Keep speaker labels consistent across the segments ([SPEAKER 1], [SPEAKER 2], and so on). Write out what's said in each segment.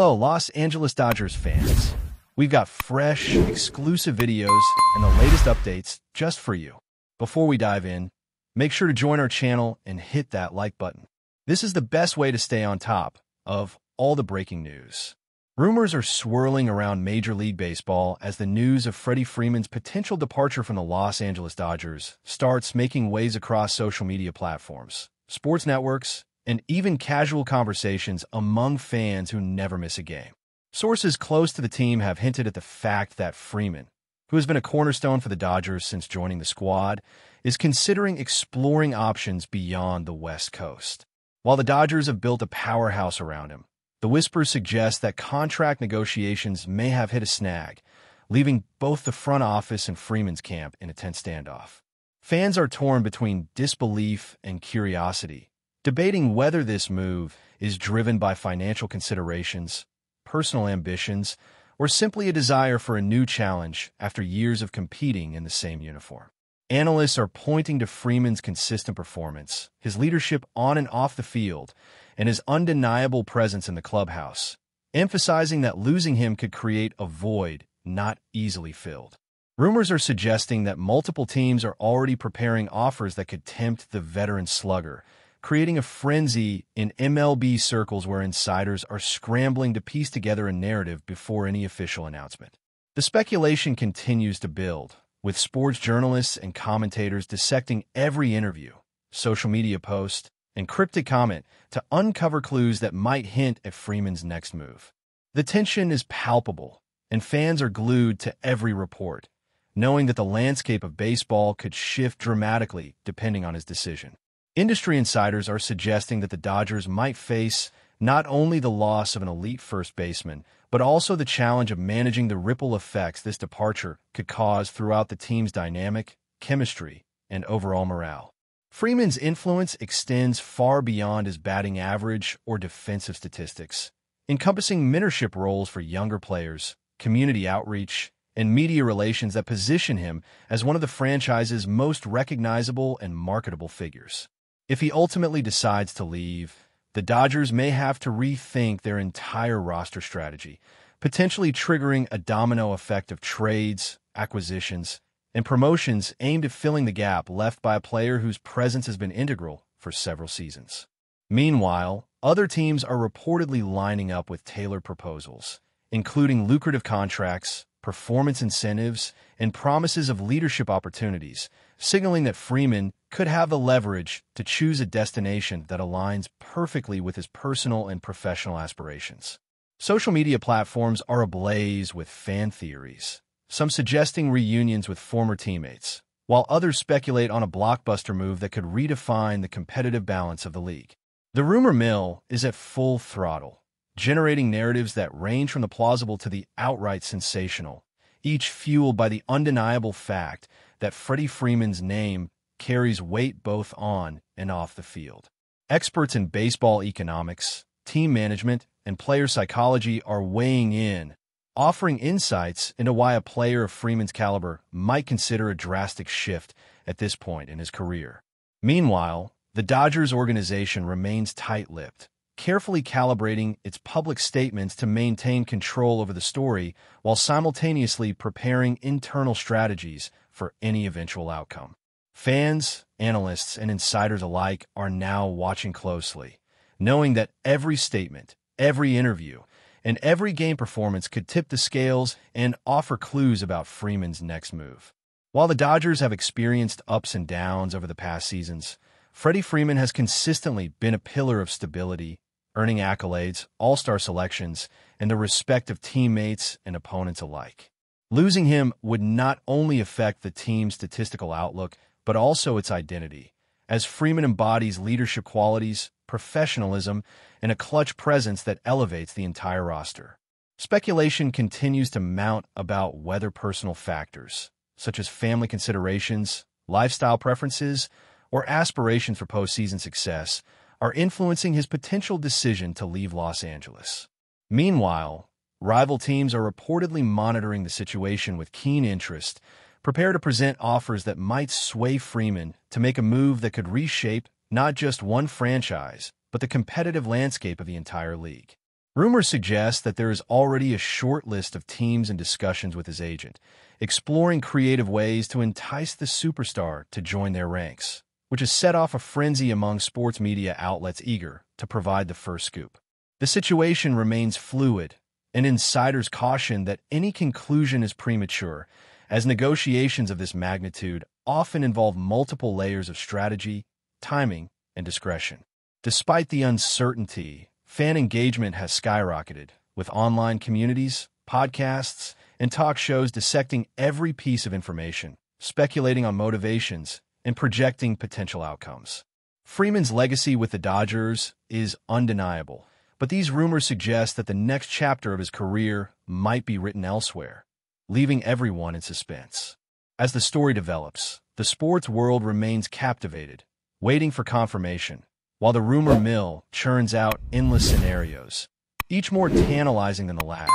[SPEAKER 1] Hello, Los Angeles Dodgers fans. We've got fresh, exclusive videos and the latest updates just for you. Before we dive in, make sure to join our channel and hit that like button. This is the best way to stay on top of all the breaking news. Rumors are swirling around Major League Baseball as the news of Freddie Freeman's potential departure from the Los Angeles Dodgers starts making waves across social media platforms, sports networks, and even casual conversations among fans who never miss a game. Sources close to the team have hinted at the fact that Freeman, who has been a cornerstone for the Dodgers since joining the squad, is considering exploring options beyond the West Coast. While the Dodgers have built a powerhouse around him, the whispers suggest that contract negotiations may have hit a snag, leaving both the front office and Freeman's camp in a tense standoff. Fans are torn between disbelief and curiosity, debating whether this move is driven by financial considerations, personal ambitions, or simply a desire for a new challenge after years of competing in the same uniform. Analysts are pointing to Freeman's consistent performance, his leadership on and off the field, and his undeniable presence in the clubhouse, emphasizing that losing him could create a void not easily filled. Rumors are suggesting that multiple teams are already preparing offers that could tempt the veteran slugger, creating a frenzy in MLB circles where insiders are scrambling to piece together a narrative before any official announcement. The speculation continues to build, with sports journalists and commentators dissecting every interview, social media post, and cryptic comment to uncover clues that might hint at Freeman's next move. The tension is palpable, and fans are glued to every report, knowing that the landscape of baseball could shift dramatically depending on his decision. Industry insiders are suggesting that the Dodgers might face not only the loss of an elite first baseman, but also the challenge of managing the ripple effects this departure could cause throughout the team's dynamic, chemistry, and overall morale. Freeman's influence extends far beyond his batting average or defensive statistics, encompassing mentorship roles for younger players, community outreach, and media relations that position him as one of the franchise's most recognizable and marketable figures. If he ultimately decides to leave, the Dodgers may have to rethink their entire roster strategy, potentially triggering a domino effect of trades, acquisitions, and promotions aimed at filling the gap left by a player whose presence has been integral for several seasons. Meanwhile, other teams are reportedly lining up with tailored proposals, including lucrative contracts, performance incentives, and promises of leadership opportunities, signaling that Freeman could have the leverage to choose a destination that aligns perfectly with his personal and professional aspirations. Social media platforms are ablaze with fan theories, some suggesting reunions with former teammates, while others speculate on a blockbuster move that could redefine the competitive balance of the league. The rumor mill is at full throttle, generating narratives that range from the plausible to the outright sensational, each fueled by the undeniable fact that Freddie Freeman's name carries weight both on and off the field. Experts in baseball economics, team management, and player psychology are weighing in, offering insights into why a player of Freeman's caliber might consider a drastic shift at this point in his career. Meanwhile, the Dodgers organization remains tight-lipped, carefully calibrating its public statements to maintain control over the story while simultaneously preparing internal strategies for any eventual outcome. Fans, analysts, and insiders alike are now watching closely, knowing that every statement, every interview, and every game performance could tip the scales and offer clues about Freeman's next move. While the Dodgers have experienced ups and downs over the past seasons, Freddie Freeman has consistently been a pillar of stability, earning accolades, all-star selections, and the respect of teammates and opponents alike. Losing him would not only affect the team's statistical outlook, but also its identity, as Freeman embodies leadership qualities, professionalism, and a clutch presence that elevates the entire roster. Speculation continues to mount about whether personal factors, such as family considerations, lifestyle preferences, or aspirations for postseason success, are influencing his potential decision to leave Los Angeles. Meanwhile, rival teams are reportedly monitoring the situation with keen interest, prepared to present offers that might sway Freeman to make a move that could reshape not just one franchise, but the competitive landscape of the entire league. Rumors suggest that there is already a short list of teams and discussions with his agent, exploring creative ways to entice the superstar to join their ranks, which has set off a frenzy among sports media outlets eager to provide the first scoop. The situation remains fluid, and insiders caution that any conclusion is premature, as negotiations of this magnitude often involve multiple layers of strategy, timing, and discretion. Despite the uncertainty, fan engagement has skyrocketed, with online communities, podcasts, and talk shows dissecting every piece of information, speculating on motivations, and projecting potential outcomes. Freeman's legacy with the Dodgers is undeniable, but these rumors suggest that the next chapter of his career might be written elsewhere, leaving everyone in suspense. As the story develops, the sports world remains captivated, waiting for confirmation, while the rumor mill churns out endless scenarios, each more tantalizing than the last,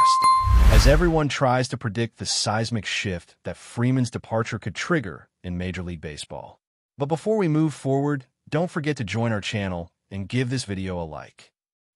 [SPEAKER 1] as everyone tries to predict the seismic shift that Freeman's departure could trigger in Major League Baseball. But before we move forward, don't forget to join our channel and give this video a like.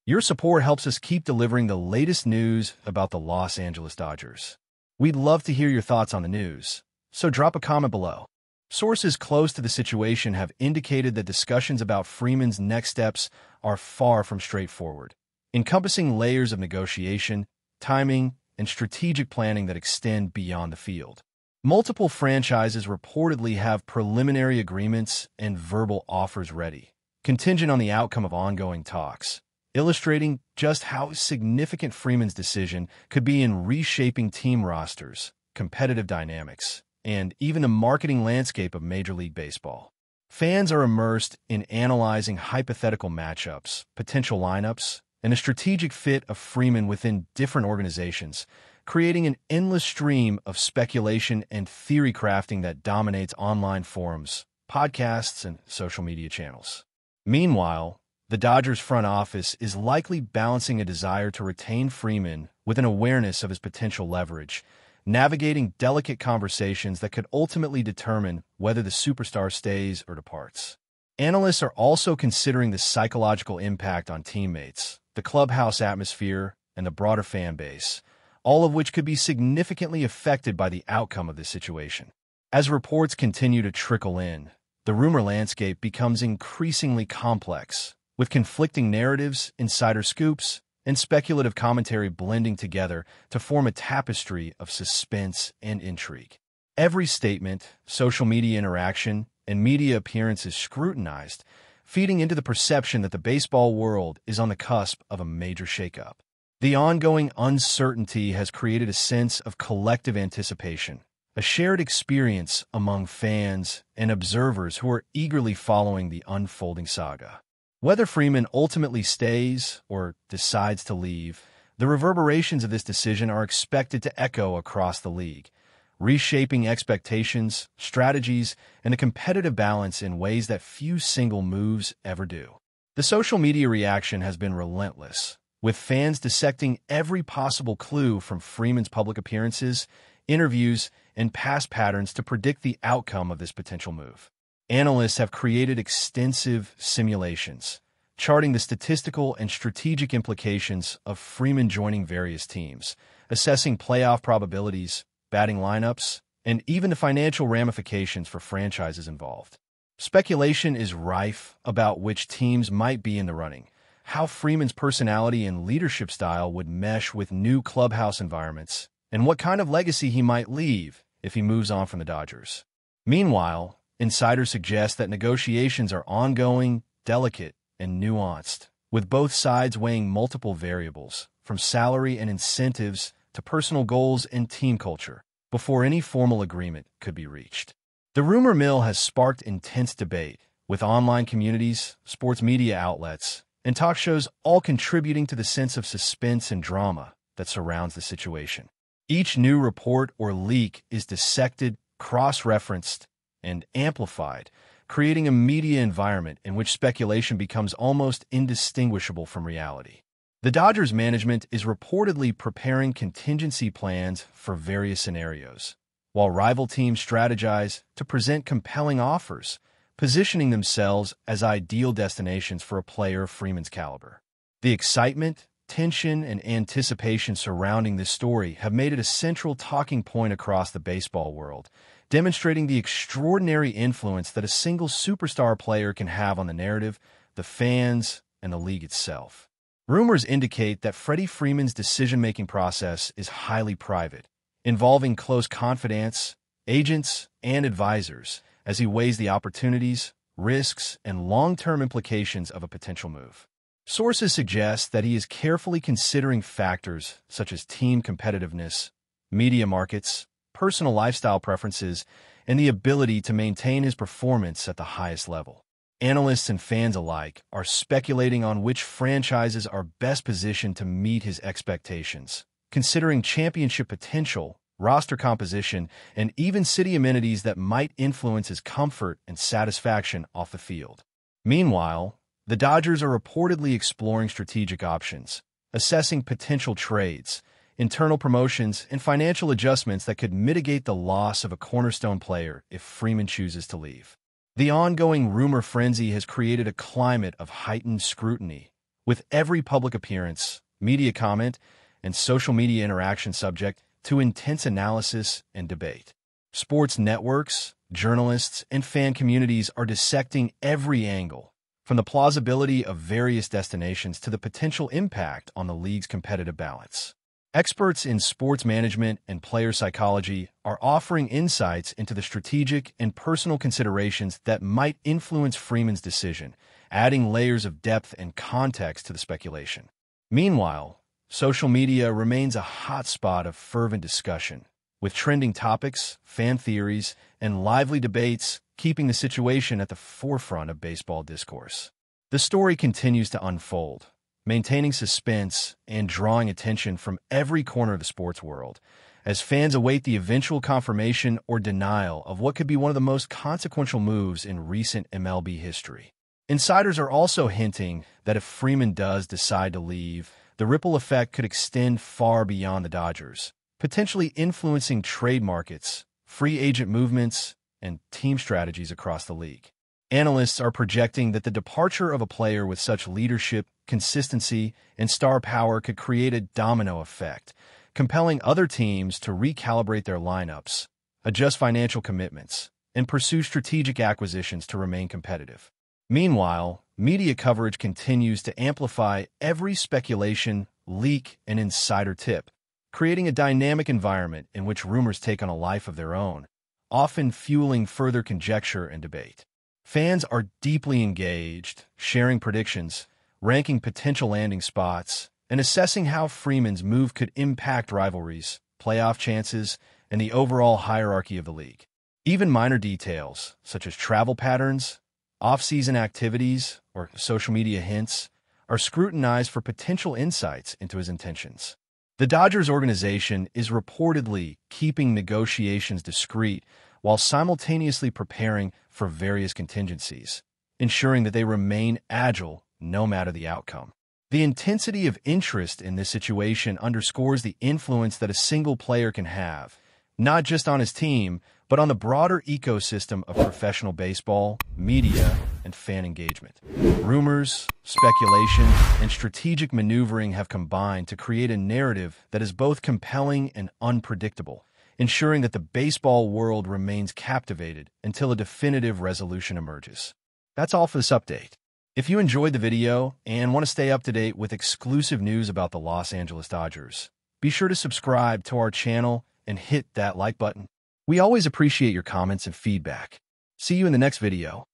[SPEAKER 1] Your support helps us keep delivering the latest news about the Los Angeles Dodgers. We'd love to hear your thoughts on the news, so drop a comment below. Sources close to the situation have indicated that discussions about Freeman's next steps are far from straightforward, encompassing layers of negotiation, timing, and strategic planning that extend beyond the field. Multiple franchises reportedly have preliminary agreements and verbal offers ready, contingent on the outcome of ongoing talks, illustrating just how significant Freeman's decision could be in reshaping team rosters, competitive dynamics, and even the marketing landscape of Major League Baseball. Fans are immersed in analyzing hypothetical matchups, potential lineups, and the strategic fit of Freeman within different organizations, creating an endless stream of speculation and theory crafting that dominates online forums, podcasts, and social media channels. Meanwhile, the Dodgers front office is likely balancing a desire to retain Freeman with an awareness of his potential leverage, navigating delicate conversations that could ultimately determine whether the superstar stays or departs. Analysts are also considering the psychological impact on teammates, the clubhouse atmosphere, and the broader fan base, all of which could be significantly affected by the outcome of this situation. As reports continue to trickle in, the rumor landscape becomes increasingly complex, with conflicting narratives, insider scoops, and speculative commentary blending together to form a tapestry of suspense and intrigue. Every statement, social media interaction, and media appearance is scrutinized, feeding into the perception that the baseball world is on the cusp of a major shakeup. The ongoing uncertainty has created a sense of collective anticipation, a shared experience among fans and observers who are eagerly following the unfolding saga. Whether Freeman ultimately stays or decides to leave, the reverberations of this decision are expected to echo across the league, reshaping expectations, strategies, and the competitive balance in ways that few single moves ever do. The social media reaction has been relentless, with fans dissecting every possible clue from Freeman's public appearances, interviews, and past patterns to predict the outcome of this potential move. Analysts have created extensive simulations, charting the statistical and strategic implications of Freeman joining various teams, assessing playoff probabilities, batting lineups, and even the financial ramifications for franchises involved. Speculation is rife about which teams might be in the running, how Freeman's personality and leadership style would mesh with new clubhouse environments, and what kind of legacy he might leave if he moves on from the Dodgers. Meanwhile, insiders suggest that negotiations are ongoing, delicate, and nuanced, with both sides weighing multiple variables, from salary and incentives to personal goals and team culture, before any formal agreement could be reached. The rumor mill has sparked intense debate, with online communities, sports media outlets, and talk shows all contributing to the sense of suspense and drama that surrounds the situation. Each new report or leak is dissected, cross-referenced, and amplified, creating a media environment in which speculation becomes almost indistinguishable from reality. The Dodgers management is reportedly preparing contingency plans for various scenarios, while rival teams strategize to present compelling offers, positioning themselves as ideal destinations for a player of Freeman's caliber. The excitement, tension and anticipation surrounding this story have made it a central talking point across the baseball world, demonstrating the extraordinary influence that a single superstar player can have on the narrative, the fans, and the league itself. Rumors indicate that Freddie Freeman's decision-making process is highly private, involving close confidants, agents, and advisors, as he weighs the opportunities, risks, and long-term implications of a potential move. Sources suggest that he is carefully considering factors such as team competitiveness, media markets, personal lifestyle preferences, and the ability to maintain his performance at the highest level. Analysts and fans alike are speculating on which franchises are best positioned to meet his expectations, considering championship potential, roster composition, and even city amenities that might influence his comfort and satisfaction off the field. Meanwhile, the Dodgers are reportedly exploring strategic options, assessing potential trades, internal promotions, and financial adjustments that could mitigate the loss of a cornerstone player if Freeman chooses to leave. The ongoing rumor frenzy has created a climate of heightened scrutiny, with every public appearance, media comment, and social media interaction subject to intense analysis and debate. Sports networks, journalists, and fan communities are dissecting every angle, from the plausibility of various destinations to the potential impact on the league's competitive balance. Experts in sports management and player psychology are offering insights into the strategic and personal considerations that might influence Freeman's decision, adding layers of depth and context to the speculation. Meanwhile, social media remains a hotspot of fervent discussion, with trending topics, fan theories, and lively debates keeping the situation at the forefront of baseball discourse. The story continues to unfold, maintaining suspense and drawing attention from every corner of the sports world, as fans await the eventual confirmation or denial of what could be one of the most consequential moves in recent MLB history. Insiders are also hinting that if Freeman does decide to leave, the ripple effect could extend far beyond the Dodgers, potentially influencing trade markets, free agent movements, and team strategies across the league. Analysts are projecting that the departure of a player with such leadership, consistency, and star power could create a domino effect, compelling other teams to recalibrate their lineups, adjust financial commitments, and pursue strategic acquisitions to remain competitive. Meanwhile, media coverage continues to amplify every speculation, leak, and insider tip, creating a dynamic environment in which rumors take on a life of their own, often fueling further conjecture and debate. Fans are deeply engaged, sharing predictions, ranking potential landing spots, and assessing how Freeman's move could impact rivalries, playoff chances, and the overall hierarchy of the league. Even minor details, such as travel patterns, off-season activities, or social media hints, are scrutinized for potential insights into his intentions. The Dodgers organization is reportedly keeping negotiations discreet while simultaneously preparing for various contingencies, ensuring that they remain agile no matter the outcome. The intensity of interest in this situation underscores the influence that a single player can have, not just on his team, but on the broader ecosystem of professional baseball, media, and fan engagement. Rumors, speculation, and strategic maneuvering have combined to create a narrative that is both compelling and unpredictable, ensuring that the baseball world remains captivated until a definitive resolution emerges. That's all for this update. If you enjoyed the video and want to stay up to date with exclusive news about the Los Angeles Dodgers, be sure to subscribe to our channel and hit that like button. We always appreciate your comments and feedback. See you in the next video.